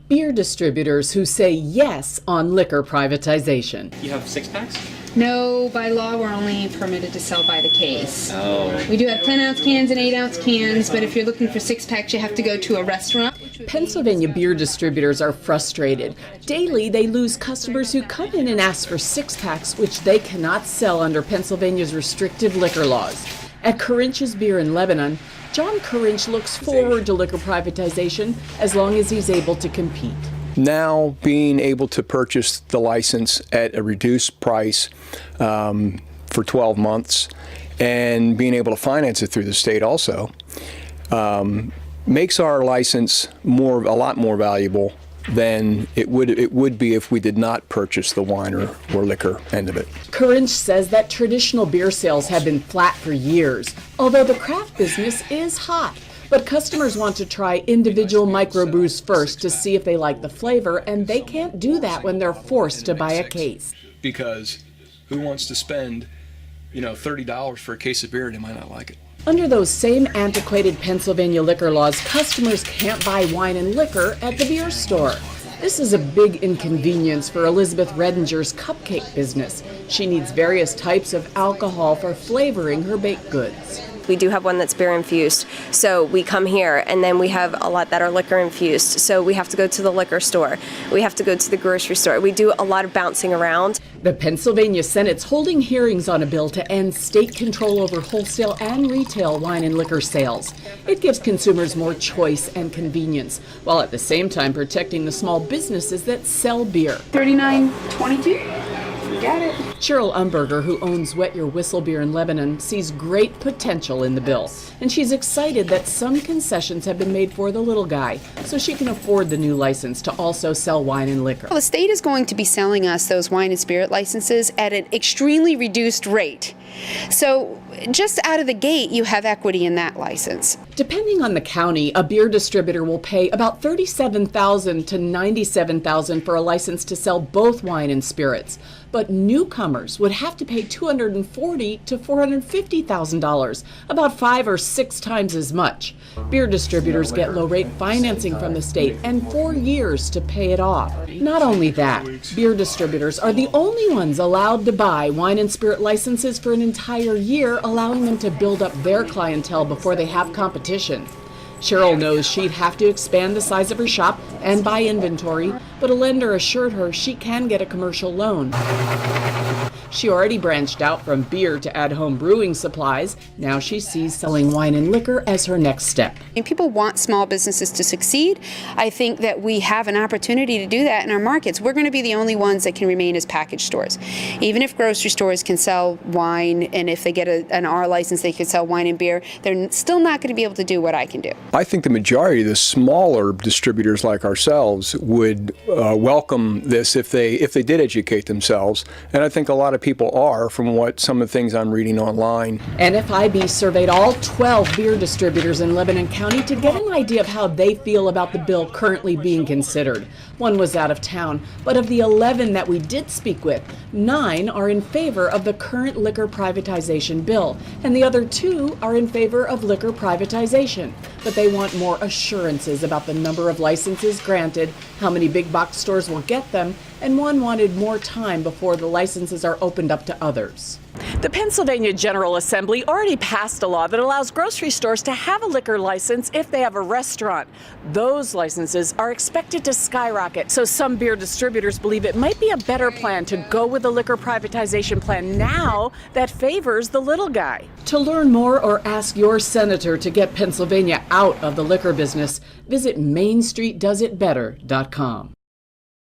Beer distributors who say yes on liquor privatization. You have 6-packs? No, by law, we're only permitted to sell by the case. Oh. We do have 10-ounce cans and 8-ounce cans, but if you're looking for 6-packs, you have to go to a restaurant. Pennsylvania beer distributors are frustrated. Daily, they lose customers who come in and ask for 6-packs, which they cannot sell under Pennsylvania's restrictive liquor laws. At Corinch's Beer in Lebanon, John Corinch looks forward to liquor privatization as long as he's able to compete. Now being able to purchase the license at a reduced price for 12 months and being able to finance it through the state also makes our license a lot more valuable than it would be if we did not purchase the wine or liquor end of it. Corinch says that traditional beer sales have been flat for years, although the craft business is hot. But customers want to try individual microbrews first to see if they like the flavor, and they can't do that when they're forced to buy a case. Because who wants to spend, $30 for a case of beer and they might not like it? Under those same antiquated Pennsylvania liquor laws, customers can't buy wine and liquor at the beer store. This is a big inconvenience for Elizabeth Redinger's cupcake business. She needs various types of alcohol for flavoring her baked goods. We do have one that's beer infused, so we come here, and then we have a lot that are liquor infused, so we have to go to the liquor store. We have to go to the grocery store. We do a lot of bouncing around. The Pennsylvania Senate's holding hearings on a bill to end state control over wholesale and retail wine and liquor sales. It gives consumers more choice and convenience, while at the same time protecting the small businesses that sell beer. $39.22. Got it. Cheryl Umberger, who owns Wet Your Whistle Beer in Lebanon, sees great potential in the bill, and she's excited that some concessions have been made for the little guy, so she can afford the new license to also sell wine and liquor. Well, the state is going to be selling us those wine and spirit licenses at an extremely reduced rate. So just out of the gate, you have equity in that license. Depending on the county, a beer distributor will pay about $37,000 to $97,000 for a license to sell both wine and spirits. But newcomers would have to pay $240,000 to $450,000, about 5 or 6 times as much. Beer distributors get low-rate financing from the state and 4 years to pay it off. Not only that, beer distributors are the only ones allowed to buy wine and spirit licenses for an entire year, allowing them to build up their clientele before they have competition. Cheryl knows she'd have to expand the size of her shop and buy inventory, but a lender assured her she can get a commercial loan. She already branched out from beer to at-home brewing supplies. Now she sees selling wine and liquor as her next step. And people want small businesses to succeed. I think that we have an opportunity to do that in our markets. We're going to be the only ones that can remain as package stores. Even if grocery stores can sell wine, and if they get an R license, they can sell wine and beer, they're still not going to be able to do what I can do. I think the majority of the smaller distributors like ourselves would welcome this if they did educate themselves, and I think a lot of people are, from what some of the things I'm reading online. NFIB surveyed all 12 beer distributors in Lebanon County to get an idea of how they feel about the bill currently being considered. One was out of town, but of the 11 that we did speak with, 9 are in favor of the current liquor privatization bill, and the other 2 are in favor of liquor privatization. But they want more assurances about the number of licenses granted, how many big box stores will get them, and one wanted more time before the licenses are opened up to others. The Pennsylvania General Assembly already passed a law that allows grocery stores to have a liquor license if they have a restaurant. Those licenses are expected to skyrocket, so some beer distributors believe it might be a better plan to go with a liquor privatization plan now that favors the little guy. To learn more or ask your senator to get Pennsylvania out of the liquor business, visit MainStreetDoesItBetter.com.